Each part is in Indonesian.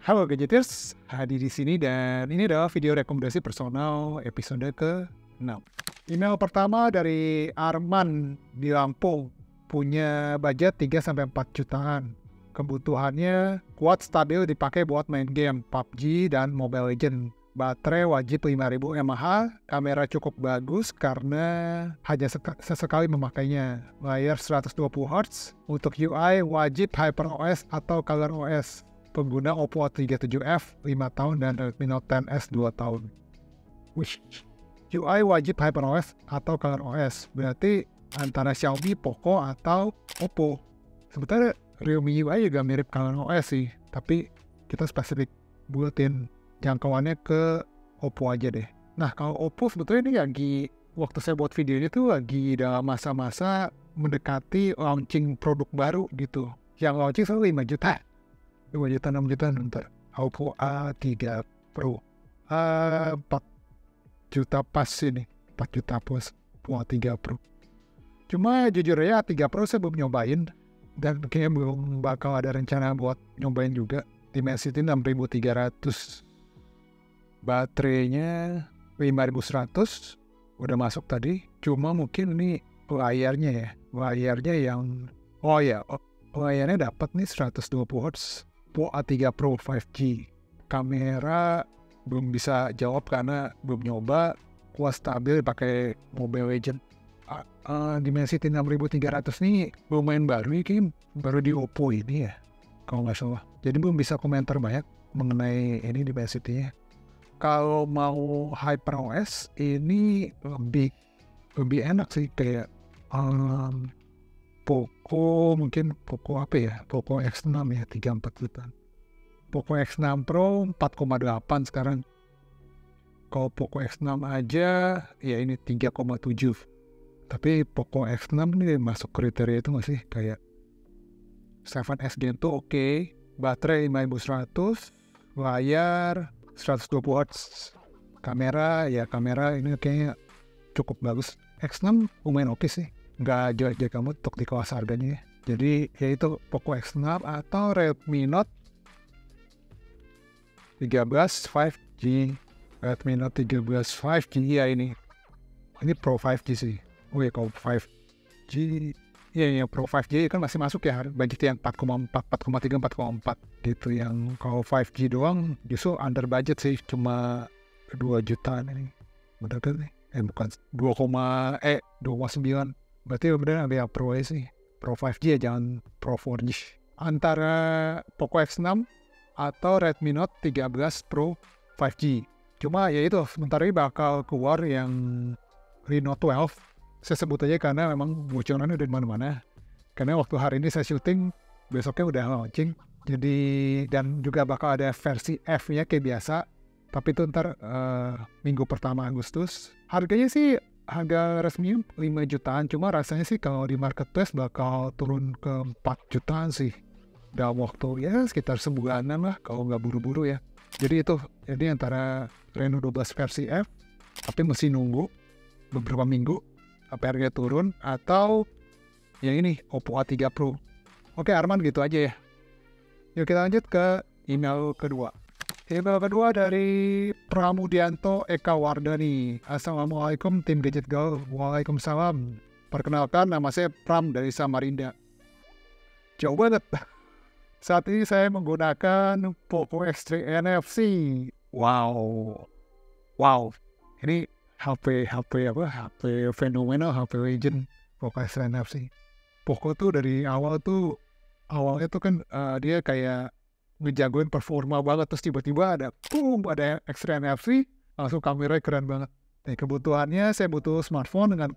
Halo Gadgeters, Hadi di sini dan ini adalah video rekomendasi personal episode ke-6. Email pertama dari Arman di Lampung, punya budget 3-4 jutaan. Kebutuhannya kuat stabil dipakai buat main game PUBG dan Mobile Legends. Baterai wajib 5000 mAh, kamera cukup bagus karena hanya sesekali memakainya. Layar 120Hz, untuk UI wajib HyperOS atau ColorOS. Pengguna Oppo A37F 5 tahun dan Redmi Note 10S 2 tahun. UI wajib HyperOS atau ColorOS, berarti antara Xiaomi, Poco, atau Oppo. Sebenarnya Realme UI juga mirip ColorOS sih, tapi kita spesifik buatin jangkauannya ke Oppo aja deh. Nah, kalau Oppo sebetulnya ini lagi, waktu saya buat video ini tuh lagi dalam masa-masa mendekati launching produk baru gitu. Yang launching selalu 5 juta. 5 juta, 6 juta ntar. Oppo A3 Pro. 4 juta pas ini. 4 juta plus Oppo A3 Pro. Cuma jujur ya A3 Pro saya belum nyobain. Dan kayaknya belum bakal ada rencana buat nyobain juga. Dimensity 6300. Baterainya 5100. Udah masuk tadi. Cuma mungkin ini layarnya ya. Layarnya yang... layarnya dapat nih 120Hz. Oppo A3 Pro 5G. Kamera belum bisa jawab karena belum nyoba. Kuat stabil pakai Mobile Legends. Dimensity 6300 nih lumayan baru nih, kayaknya baru di Oppo ini ya kalau nggak salah. Jadi belum bisa komentar banyak mengenai ini Dimensity-nya. Kalau mau HyperOS ini lebih enak sih, kayak Poco, mungkin Poco apa ya, Poco X6 ya, 34 juta. Poco X6 Pro 4,8 sekarang. Kalau Poco X6 aja ya ini 3,7. Tapi Poco X6 ini masuk kriteria itu nggak sih, kayak 7S Gen tuh oke. Baterai 5100, layar 120Hz. Kamera ini kayaknya cukup bagus. X6 lumayan oke sih, nggak jelek-jelek kamu untuk di kelas harganya ya. Jadi yaitu Poco X6 atau Redmi Note 13 5G. Redmi Note 13 5G ya, ini Pro 5G sih. Oh ya, kalau 5G ya Pro 5G kan masih masuk ya, budget yang 4,4, 4,3, 4,4 gitu. Yang kalau 5G doang justru under budget sih, cuma 2 jutaan ini. Bener kan nih? Bukan 2,9. Berarti bener ada yang Pro sih. Pro 5G ya, jangan Pro 4G. Antara Poco X6 atau Redmi Note 13 Pro 5G. Cuma ya itu, sementara ini bakal keluar yang Reno 12. Saya sebut aja karena memang bocorannya udah di mana-mana. Karena waktu hari ini saya syuting, besoknya udah launching. Jadi, dan juga bakal ada versi F-nya kayak biasa. Tapi itu ntar minggu pertama Agustus. Harganya sih harga resmi 5 jutaan. Cuma rasanya sih kalau di marketplace bakal turun ke 4 jutaan sih. Dalam waktu ya sekitar sebulanan lah kalau nggak buru-buru ya. Jadi itu, jadi antara Reno 12 versi F, tapi mesti nunggu beberapa minggu sampai harganya turun, atau yang ini Oppo A3 Pro. Oke Arman, gitu aja ya. Yuk kita lanjut ke email kedua. Email kedua dari Pramudianto Eka Wardani. Assalamualaikum tim Gadget Girl. Waalaikumsalam. Perkenalkan, nama saya Pram dari Samarinda. Jauh banget. Saat ini saya menggunakan Poco X3 NFC. Wow. Ini HP fenomenal, HP legend Poco X3 NFC. Poco tuh dari awalnya tuh kan dia kayak ngejagoin performa banget, terus tiba-tiba ada X3 NFC, langsung kameranya keren banget. Nah, kebutuhannya saya butuh smartphone dengan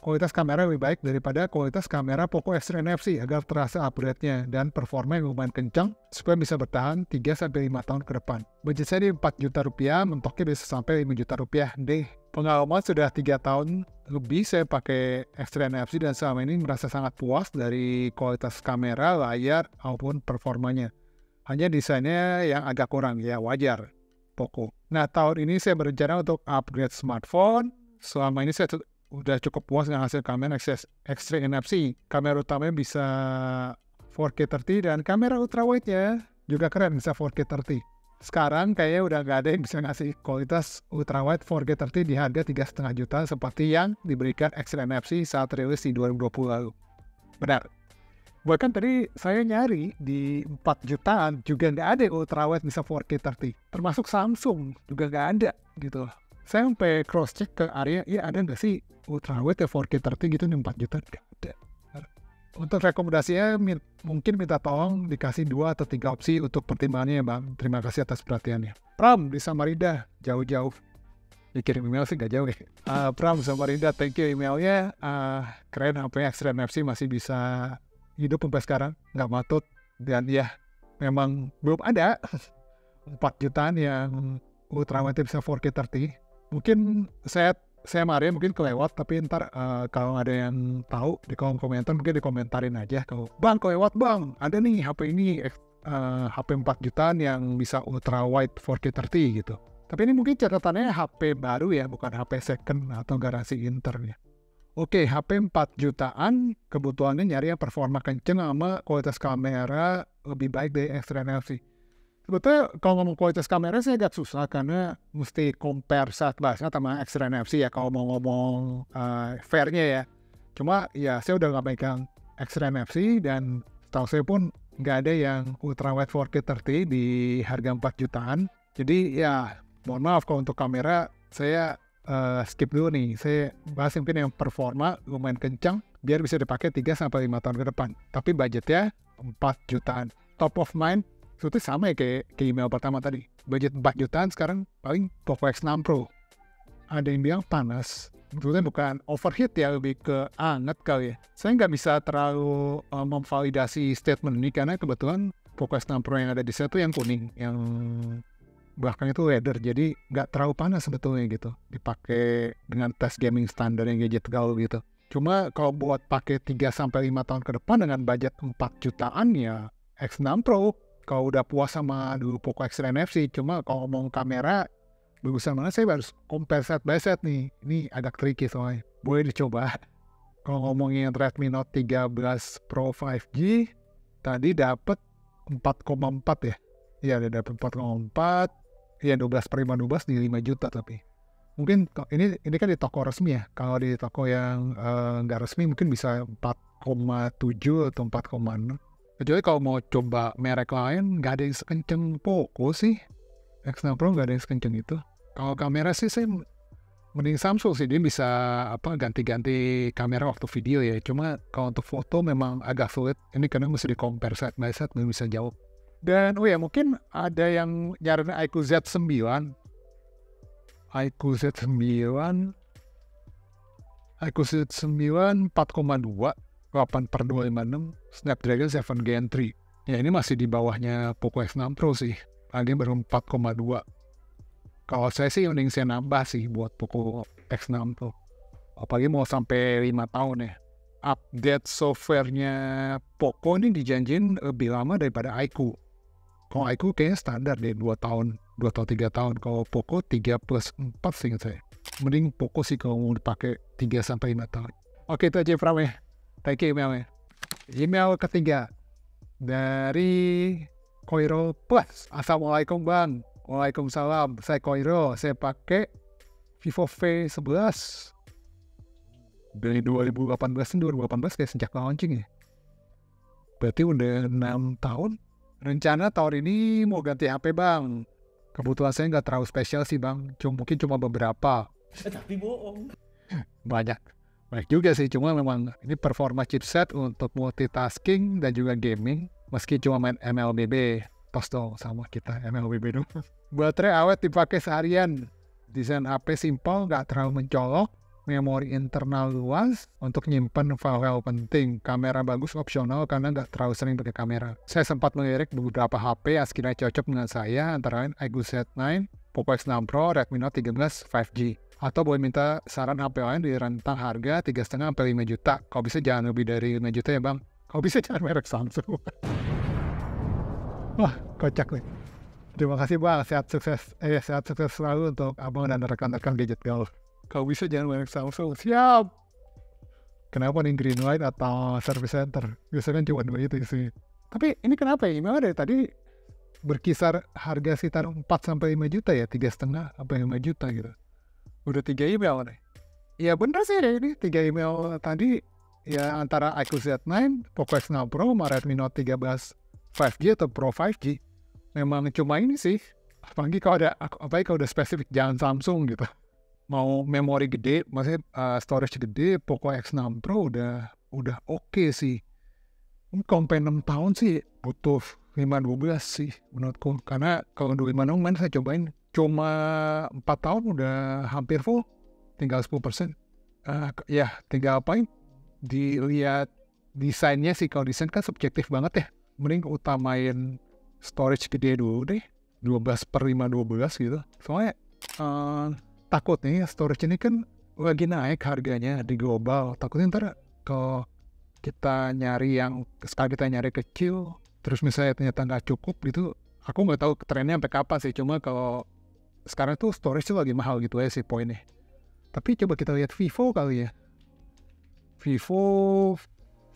kualitas kamera lebih baik daripada kualitas kamera Poco X3 NFC agar terasa upgrade-nya dan performa yang lumayan kencang supaya bisa bertahan 3-5 tahun ke depan. Budget saya di 4 juta rupiah, mentoknya bisa sampai 5 juta rupiah deh. Pengalaman sudah 3 tahun lebih saya pakai X3 NFC dan selama ini merasa sangat puas dari kualitas kamera, layar, maupun performanya. Hanya desainnya yang agak kurang, ya wajar. Poco. Nah, tahun ini saya berencana untuk upgrade smartphone. Selama ini saya udah cukup puas dengan hasil kamera X3 NFC. Kamera utamanya bisa 4K 30 dan kamera ultrawide-nya juga keren, bisa 4K 30. Sekarang kayaknya udah nggak ada yang bisa ngasih kualitas ultrawide 4K 30 di harga 3,5 juta seperti yang diberikan X-Ray NFC saat rilis di 2020 lalu. Benar. Bahkan tadi saya nyari di 4 jutaan juga nggak ada yang ultrawide bisa 4K 30. Termasuk Samsung juga nggak ada gitu. Saya sampai cross check ke area, ya ada nggak sih ultrawide ya 4K 30 gitu nih 4 juta? Nggak ada. Untuk rekomendasinya mungkin minta tolong dikasih 2 atau 3 opsi untuk pertimbangannya ya Bang. Terima kasih atas perhatiannya. Pram di Samarinda, jauh-jauh. Ya kirim email sih nggak jauh ya. Pram Samarinda, thank you emailnya. Keren HP X-Ray NFC masih bisa hidup sampai sekarang, nggak matut. Dan ya memang belum ada 4 jutaan yang ultrawide bisa 4K 30. Mungkin saya Maria mungkin kelewat, tapi ntar kalau ada yang tahu di kolom komentar mungkin dikomentarin aja. Kalau Bang kelewat Bang, ada nih HP ini HP 4 jutaan yang bisa ultra wide 4K 30 gitu. Tapi ini mungkin catatannya HP baru ya, bukan HP second atau garansi inter ya. Oke, HP 4 jutaan kebutuhannya nyari yang performa kenceng sama kualitas kamera lebih baik dari X-Ray NFC. Sebetulnya kalau ngomong kualitas kamera saya agak susah karena mesti compare side by side sama X-Ray NFC ya kalau mau ngomong fairnya ya. Cuma ya saya udah nggak pegang X-Ray NFC dan setahu saya pun nggak ada yang ultrawide 4K 30 di harga 4 jutaan. Jadi ya mohon maaf kalau untuk kamera saya skip dulu nih. Saya bahas mungkin yang performa lumayan kencang biar bisa dipakai 3-5 tahun ke depan. Tapi budgetnya 4 jutaan. Top of mind itu sama ya kayak email pertama tadi. Budget 4 jutaan sekarang paling Poco X6 Pro. Ada yang bilang panas. Sebetulnya bukan overheat ya, lebih ke anget kali ya. Saya nggak bisa terlalu memvalidasi statement ini karena kebetulan Poco X6 Pro yang ada di saya tuh yang kuning. Yang belakang itu leather, jadi nggak terlalu panas sebetulnya gitu. Dipakai dengan tes gaming standar yang gadget gaul gitu. Cuma kalau buat pakai 3-5 tahun ke depan dengan budget 4 jutaan ya X6 Pro. Kalau udah puas sama dulu Poco X-Ray NFC, cuma kalau ngomong kamera, bagusan mana saya harus compare side by side nih. Ini agak tricky soalnya. Boleh dicoba. Kalau ngomongin Redmi Note 13 Pro 5G, tadi dapat 4,4 ya. Iya, ada dapat 4,4. Iya, 12/512 di 5 juta tapi. Mungkin ini kan di toko resmi ya. Kalau di toko yang nggak resmi mungkin bisa 4,7 atau 4,6. Kecuali kalau mau coba merek lain, nggak ada yang sekenceng Poco sih. X6 Pro nggak ada yang sekenceng itu. Kalau kamera sih saya mending Samsung sih. Dia bisa ganti-ganti kamera waktu video ya. Cuma kalau untuk foto memang agak sulit. Ini karena mesti di-compare side by side, belum bisa jauh. Dan mungkin ada yang nyariin iQOO Z9. iQOO Z9 4,2. 8/256 Snapdragon 7 Gen 3. Ya ini masih di bawahnya Poco X6 Pro sih. Ini baru 4,2. Kalau saya sih mending saya nambah sih buat Poco X6 Pro. Apalagi mau sampai 5 tahun ya. Update softwarenya Poco ini dijanjin lebih lama daripada iQOO. Kalau iQOO kayaknya standar deh 2 tahun, 2 atau 3 tahun. Kalau Poco 3+4 sih ingat saya. Mending Poco sih kalau mau dipakai 3-5 tahun. Oke, itu aja Pram ya. Thank you emailnya. Email ketiga dari Koiro Plus. Assalamualaikum Bang. Waalaikumsalam. Saya Koiro. Saya pakai Vivo V11 dari 2018 kayak sejak launching ya. Berarti udah 6 tahun. Rencana tahun ini mau ganti HP Bang. Kebutuhan saya nggak terlalu spesial sih Bang. Mungkin cuma beberapa. Tapi bohong. Banyak juga sih, cuma memang ini performa chipset untuk multitasking dan juga gaming. Meski cuma main MLBB, tos dong sama kita MLBB dong. Baterai awet dipakai seharian. Desain HP simpel, nggak terlalu mencolok. Memori internal luas untuk nyimpan file-file penting. Kamera bagus opsional karena nggak terlalu sering pakai kamera. Saya sempat melirik beberapa HP yang sekiranya cocok dengan saya, antara lain iQOO Z9, Poco X6 Pro, Redmi Note 13 5G. Atau boleh minta saran HP lain di rentang harga 3,5-5 juta. Kalau bisa jangan lebih dari 5 juta ya Bang. Kalau bisa jangan merek Samsung. Wah, kocak nih. Terima kasih Bang, sehat sukses selalu untuk Abang dan rekan-rekan gadget gaul. Kalau bisa jangan merek Samsung. Siap. Kenapa nih Greenlight atau Service Center? Biasanya kan cuma 2 itu sih. Tapi ini kenapa ya? Email dari tadi berkisar harga sekitar 4-5 juta ya, 3,5-5 juta gitu. Udah 3 email nih. Ya bener sih ini 3 email tadi ya, antara iQOO Z9, Poco X6 Pro, sama Redmi Note 13 5G atau Pro 5G. Memang cuma ini sih, apalagi kalau udah spesifik jangan Samsung gitu. Mau memori gede, maksudnya storage gede, Poco X6 Pro udah oke sih. Ini sampai 6 tahun sih butuh 512 sih menurutku. Karena kalau 506 saya cobain cuma 4 tahun udah hampir full, tinggal 10%. Ya tinggal apain, dilihat desainnya sih. Kalau desain kan subjektif banget ya, mending utamain storage gede dulu deh, 12/512 gitu. Soalnya takut nih storage ini kan lagi naik harganya di global. Takutnya ntar kalau kita nyari sekali kita nyari kecil, terus misalnya ternyata nggak cukup gitu. Aku nggak tahu trennya sampai kapan sih, cuma kalau sekarang tuh storage tuh lagi mahal gitu aja sih poinnya. Tapi coba kita lihat Vivo kali ya. Vivo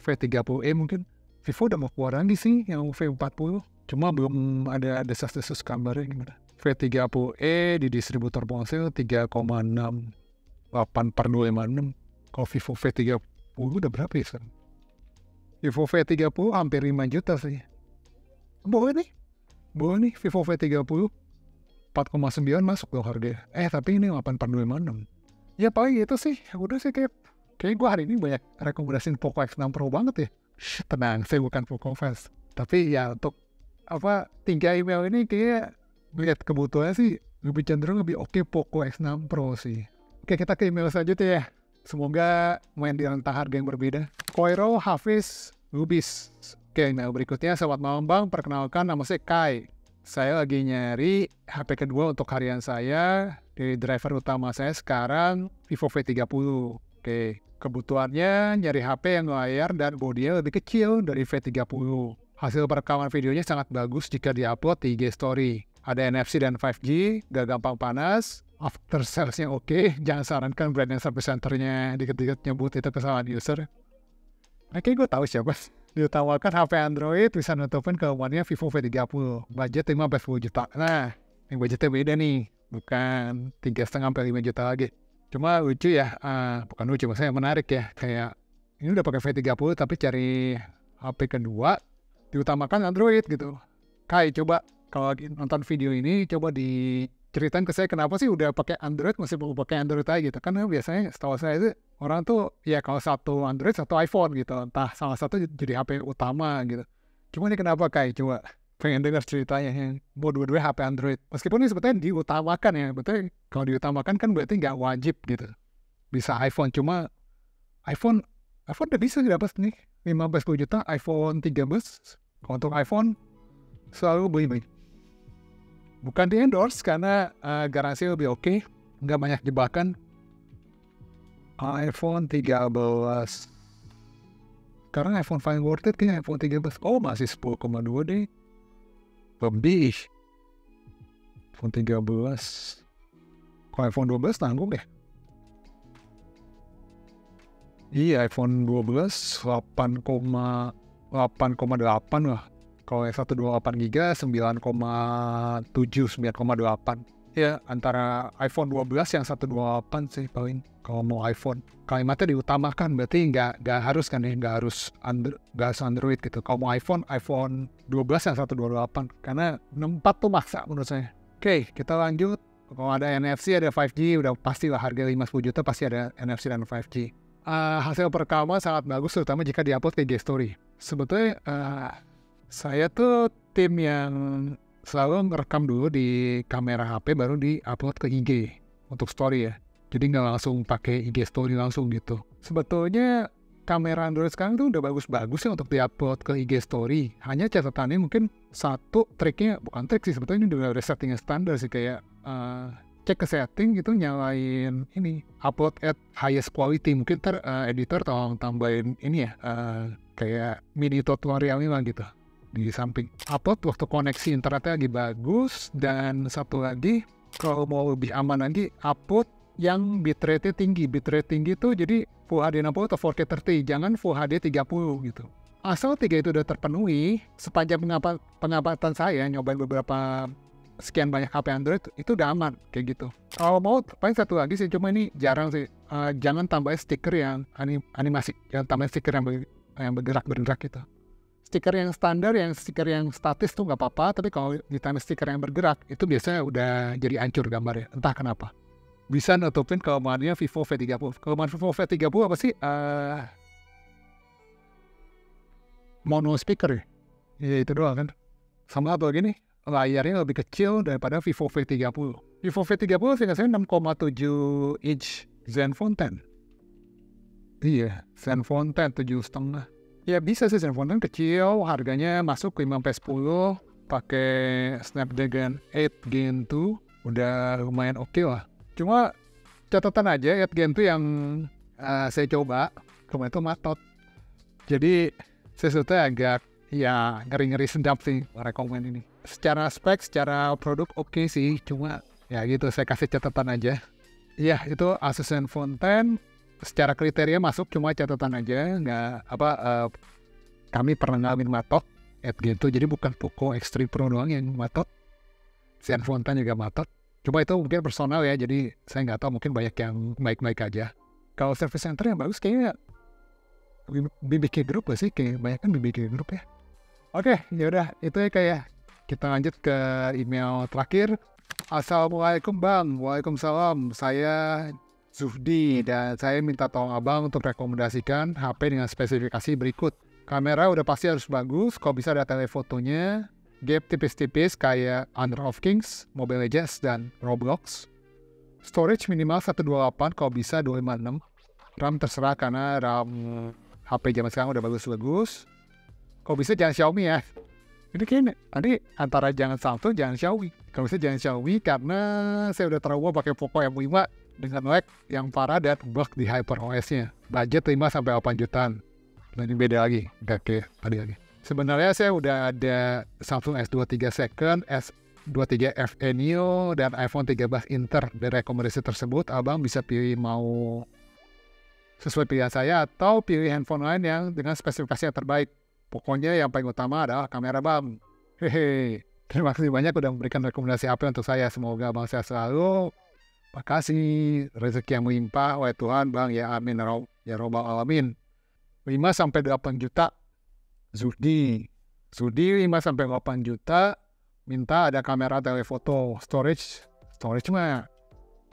V30e mungkin. Vivo udah mau keluar lagi sih yang V40. Cuma belum ada desas-desus kabarnya gimana. V30e di distributor ponsel 3,68/256. Kalau Vivo V30 udah berapa ya sekarang? Vivo V30 hampir 5 juta sih. Boleh nih Vivo V30 4,9 masuk loh harganya. Tapi ini 8/256. Ya paling gitu sih. Udah sih kayak gue hari ini banyak rekomendasiin Poco X6 Pro banget ya. Tenang, saya bukan Poco fans. Tapi ya untuk 3 email ini kayak lihat kebutuhannya sih lebih cenderung lebih oke Poco X6 Pro sih. Oke, kita ke email selanjutnya ya. Semoga main di rentang harga yang berbeda. Koiro Hafiz Lubis. Oke, email berikutnya. Selamat malam Bang, perkenalkan nama saya Kai. Saya lagi nyari HP kedua untuk harian saya. Dari driver utama saya sekarang Vivo V30. Oke, kebutuhannya nyari HP yang layar dan bodinya lebih kecil dari V30. Hasil perekaman videonya sangat bagus jika diupload di IG Story. Ada NFC dan 5G, gak gampang panas. After salesnya oke, jangan sarankan brand yang sampai senternya dikit-dikit nyebut itu kesalahan user. Oke, gue tahu siapa. Diutamakan HP Android bisa nutupin kelemahannya Vivo V30. Budget 15 juta. Nah, yang budgetnya beda nih. Bukan 3,5-5 juta lagi. Cuma lucu ya, bukan lucu, maksudnya menarik ya. Kayak, ini udah pakai V30 tapi cari HP kedua, diutamakan Android gitu. Kai, coba kalau lagi nonton video ini, coba diceritain ke saya kenapa sih udah pakai Android masih mau pakai Android aja gitu. Karena biasanya setahu saya itu orang tuh ya kalau satu Android satu iPhone gitu, entah salah satu jadi HP utama gitu. Cuma ini kenapa Kai? Coba pengen dengar ceritanya yang mau dua-duanya HP Android. Meskipun ini sebetulnya diutamakan ya, betul. Kalau diutamakan kan berarti nggak wajib gitu. Bisa iPhone, cuma iPhone udah bisa dapat nih 15 juta iPhone 13. Kalau untuk iPhone selalu beli. Bukan di endorse karena garansi lebih oke, nggak banyak jebakan. iPhone 13. Sekarang iPhone paling worth it kayaknya iPhone 13. Oh, masih 10,2 deh. Lebih. iPhone 13. Kalau iPhone 12 tanggung deh. Iya, iPhone 12 8,8 lah. Kalau yang 128GB 9,7, 9,8. Ya, antara iPhone 12 yang 128 sih paling. Kalau mau iPhone, kalimatnya diutamakan berarti nggak harus kan ya, nggak harus Android gitu. Kalau mau iPhone 12 yang 128, karena 64 tuh maksa menurut saya. Oke, kita lanjut. Kalau ada NFC, ada 5G, udah pasti lah harga 50 juta pasti ada NFC dan 5G. Hasil perekaman sangat bagus, terutama jika diupload ke IG Story. Sebetulnya saya tuh tim yang selalu ngerekam dulu di kamera HP baru di-upload ke IG untuk story ya. Jadi nggak langsung pakai IG Story langsung gitu. Sebetulnya kamera Android sekarang tuh udah bagus-bagus ya untuk di-upload ke IG Story. Hanya catatannya mungkin satu triknya, bukan trik sih, sebetulnya ini udah setting standar sih, kayak cek ke setting gitu, nyalain ini upload at highest quality. Mungkin editor tolong tambahin ini ya, kayak mini tutorialnya lah gitu di samping. Upload waktu koneksi internetnya lagi bagus, dan satu lagi kalau mau lebih aman lagi, upload yang bitrate tinggi. Bitrate tinggi tuh jadi Full HD 60 atau 4K 30, jangan Full HD 30 gitu. Asal 3 itu udah terpenuhi, sepanjang pengamatan saya nyobain beberapa sekian banyak HP Android itu udah aman kayak gitu. Kalau mau paling satu lagi sih, cuma ini jarang sih. Jangan tambahin stiker yang animasi, jangan tambahin stiker yang bergerak gitu. Stiker yang standar, yang stiker yang statis tuh nggak apa-apa, tapi kalau ditambah stiker yang bergerak itu biasanya udah jadi hancur gambarnya, entah kenapa. Bisa nutupin kelemahannya Vivo V30. Kelemahan Vivo V30 apa sih? Mono speaker ya? Ya itu doang kan. Sama apa lagi nih? Layarnya lebih kecil daripada Vivo V30. Vivo V30 seingat saya 6,7 inch Zenfone 10. Iya, Zenfone 10 7,5. Ya bisa sih, Zenfone 10 kecil, harganya masuk ke 5/10, pakai Snapdragon 8 Gen 2, udah lumayan oke lah. Cuma catatan aja 8 Gen 2 yang saya coba, kemarin itu matot. Jadi sesuatu agak ya ngeri-ngeri sedap sih rekomend ini. Secara spek, secara produk oke sih, cuma ya gitu saya kasih catatan aja. Iya itu Asus Zenfone 10 secara kriteria masuk, cuma catatan aja nggak kami pernah ngalamin matot gitu, jadi bukan Poco X3 Pro doang yang matot, Zenfone 10 juga matot. Cuma itu mungkin personal ya, jadi saya nggak tahu, mungkin banyak yang baik-baik aja. Kalau service center yang bagus kayaknya BBK Group gak sih? Kayak banyak kan BBK Group ya. Oke, yaudah itu ya kayak. Kita lanjut ke email terakhir. Assalamualaikum Bang. Waalaikumsalam. Saya Zuhdi dan saya minta tolong Abang untuk rekomendasikan HP dengan spesifikasi berikut. Kamera udah pasti harus bagus, kalau bisa ada telefotonya. Game tipis-tipis kayak Honor of Kings, Mobile Legends, dan Roblox. Storage minimal 128, kalau bisa 256. RAM terserah karena RAM HP zaman sekarang udah bagus-bagus. Kalau bisa jangan Xiaomi ya. Ini kayaknya nanti antara jangan Samsung, jangan Xiaomi. Kalau bisa jangan Xiaomi karena saya udah trauma pakai Poco M5 dengan lag yang parah dan bug di HyperOS-nya. Budget 5-8 jutaan. Nah ini beda lagi, nggak kayak tadi lagi. Sebenarnya saya udah ada Samsung S23 Second, S23 FE Neo, dan iPhone 13 Inter. Dari rekomendasi tersebut, Abang bisa pilih mau sesuai pilihan saya atau pilih handphone lain yang dengan spesifikasi yang terbaik. Pokoknya yang paling utama adalah kamera Bang. Hehe. Terima kasih banyak udah memberikan rekomendasi HP untuk saya. Semoga Bang sehat selalu. Makasih. Rezeki yang melimpah. Wahai Tuhan Bang. Ya amin. Ya robbal alamin. 5-8 juta. Zuhdi 5-8 juta. Minta ada kamera telefoto. Storage mah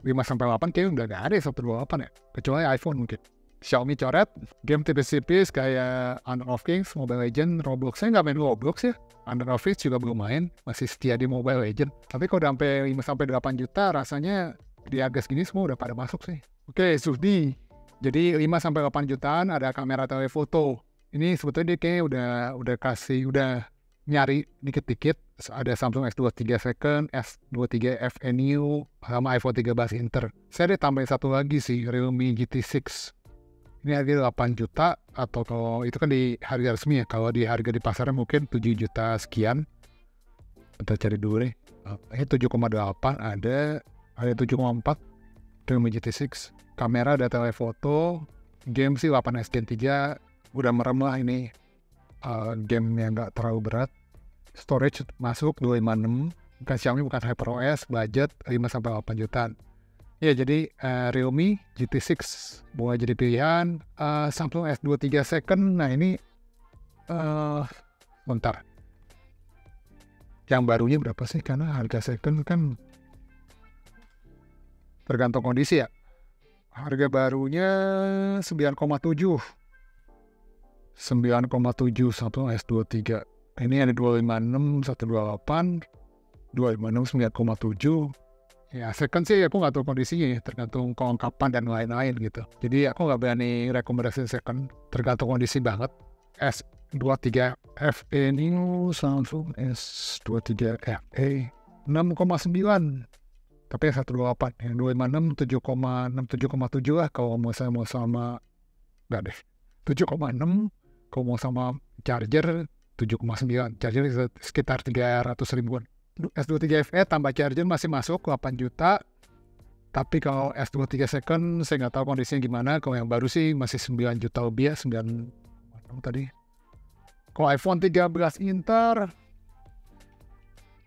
5-8 kayaknya udah gak ada 128 ya. Kecuali iPhone mungkin. Xiaomi coret, game tipis-tipis kayak Honor of Kings, Mobile Legends, Roblox. Saya nggak main Roblox ya. Honor of Kings juga belum main, masih setia di Mobile Legends. Tapi kalau udah sampai 5-8 juta, rasanya di harga segini semua udah pada masuk sih. Oke, Zuhdi. Jadi 5-8 jutaan ada kamera telefoto. Ini sebetulnya dia kayaknya udah nyari dikit-dikit. Ada Samsung S23 Second, S23 FE Neo, sama iPhone 13 Inter. Saya ada tambahin satu lagi sih, Realme GT6. Ini harga 8 juta, atau kalau itu kan di harga resmi ya, kalau di harga di pasarnya mungkin 7 juta sekian. Kita cari dulu nih. Ini 7,8 ada 7,4 Realme GT6. Kamera ada telefoto, game sih 8S Gen 3 udah merem lah ini. Game yang gak terlalu berat. Storage masuk 256, bukan Xiaomi, bukan HyperOS, budget 5-8 jutaan. Ya jadi Realme GT6 boleh jadi pilihan. Samsung S23 Second, nah ini bentar. Yang barunya berapa sih? Karena harga second kan tergantung kondisi ya. Harga barunya 9,7 Samsung S23. Ini ada 256, 128, 256, 9,7. Ya second sih aku nggak tahu kondisinya ya, tergantung kelengkapan dan lain-lain gitu. Jadi aku nggak berani rekomendasi second, tergantung kondisi banget. S23 FE Neo, Samsung S23 FE 6,9. Tapi yang 128, yang 256 7,6, 7,7 lah kalau mau sama enggak deh. 7,6 kalau mau sama charger 7,9. Charger sekitar 300 ribuan. S23 FE tambah charger masih masuk 8 juta. Tapi kalau S23 Second saya nggak tahu kondisinya gimana. Kalau yang baru sih masih 9 juta lebih ya, 9 tadi. Kalau iPhone 13 Inter,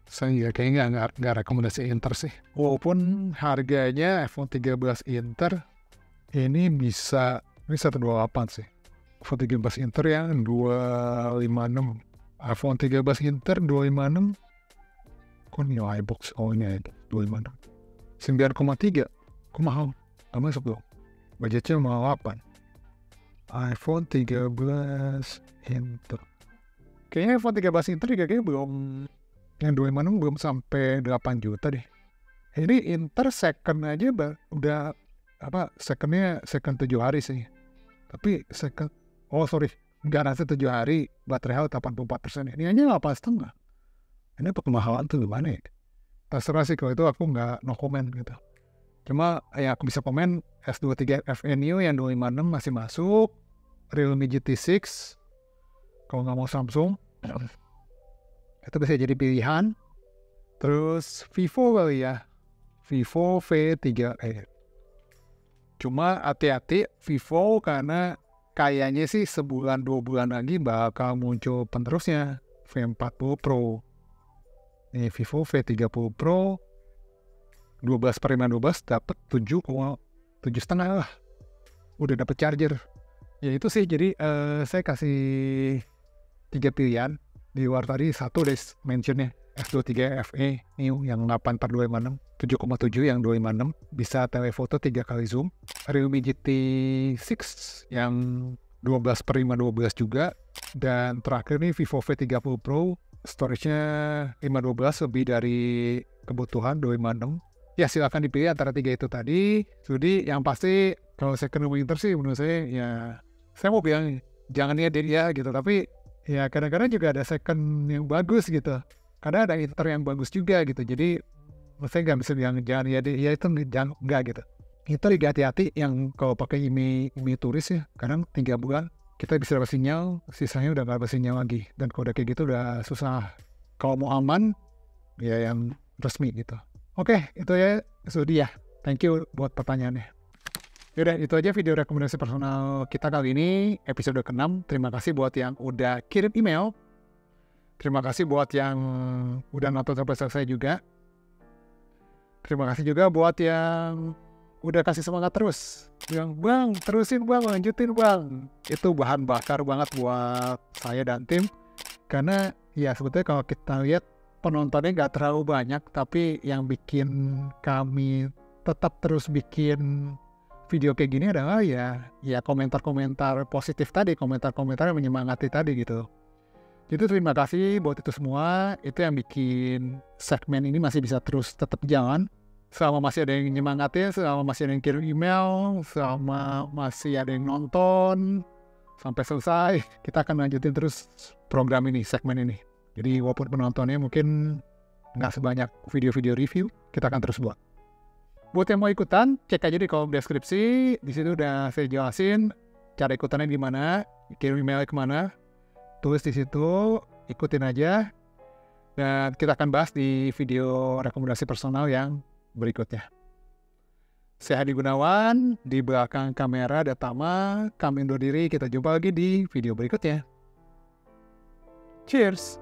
saya kayaknya nggak rekomendasi Inter sih. Walaupun harganya iPhone 13 Inter ini bisa, ini 128 sih. iPhone 13 Inter yang 256. iPhone 13 Inter 256. Kok ini iBox? Oh ini 256. 9,3. Kok mahal? Gak masuk dong. Budgetnya mahal 8. iPhone 13 Inter. Kayaknya iPhone 13 Inter juga kayaknya belum, yang 256 belum sampai 8 juta deh. Ini Inter second aja udah second 7 hari sih. Tapi second, garansi 7 hari, baterai health 84%. Ini aja 8,5. Ini kemahalan tuh gimana ya? Terserah sih, kalau itu aku no comment gitu. Cuma ya aku bisa komen S23 FE Neo yang 256 masih masuk. Realme GT6 kalau nggak mau Samsung itu bisa jadi pilihan. Terus Vivo kali ya, Vivo V3e. Cuma hati-hati Vivo, karena kayaknya sih sebulan 2 bulan lagi bakal muncul penerusnya, V40 Pro. Nih Vivo V30 Pro 12/512 dapat 7,5 lah. Udah dapat charger. Ya itu sih, jadi saya kasih 3 pilihan. Di luar tadi satu deh mentionnya S23 FE Neo yang 84256, 7,7 yang 256, bisa telefoto 3 kali zoom. Realme GT6 yang 12/512 juga. Dan terakhir nih Vivo V30 Pro, storage-nya 512 lebih dari kebutuhan 256. Ya silakan dipilih antara 3 itu tadi. Jadi yang pasti kalau second Inter sih menurut saya, ya saya mau bilang jangan dia gitu, tapi ya kadang-kadang juga ada second yang bagus gitu. Kadang ada Inter yang bagus juga gitu. Jadi saya nggak bisa bilang jangan ya itu jangan, enggak gitu. Inter juga hati-hati yang kalau pakai IMEI turis ya, kadang 3 bulan kita bisa dapat sinyal, sisanya udah nggak dapat sinyal lagi. Dan kalau udah kayak gitu udah susah. Kalau mau aman, ya yang resmi gitu. Oke, itu ya Sudi ya. Thank you buat pertanyaannya. Yaudah, itu aja video rekomendasi personal kita kali ini, episode ke-6. Terima kasih buat yang udah kirim email. Terima kasih buat yang udah nonton sampai selesai juga. Terima kasih juga buat yang udah kasih semangat terus. Bilang, Bang, terusin Bang, lanjutin Bang. Itu bahan bakar banget buat saya dan tim. Karena ya sebetulnya kalau kita lihat penontonnya nggak terlalu banyak, tapi yang bikin kami tetap terus bikin video kayak gini adalah ya komentar-komentar positif tadi, komentar-komentar yang menyemangati tadi gitu. Jadi terima kasih buat itu semua. Itu yang bikin segmen ini masih bisa terus tetap jalan. Selama masih ada yang nyemangatin, selama masih ada yang kirim email, selama masih ada yang nonton sampai selesai, kita akan lanjutin terus program ini, segmen ini. Jadi walaupun penontonnya mungkin nggak sebanyak video-video review, kita akan terus buat. Buat yang mau ikutan, cek aja di kolom deskripsi. Di situ udah saya jelasin cara ikutannya gimana, kirim email kemana, tulis di situ, ikutin aja. Dan kita akan bahas di video rekomendasi personal yang berikutnya. Saya Hadi Gunawan, di belakang kamera ada Tama, kami undur diri, kita jumpa lagi di video berikutnya. Cheers!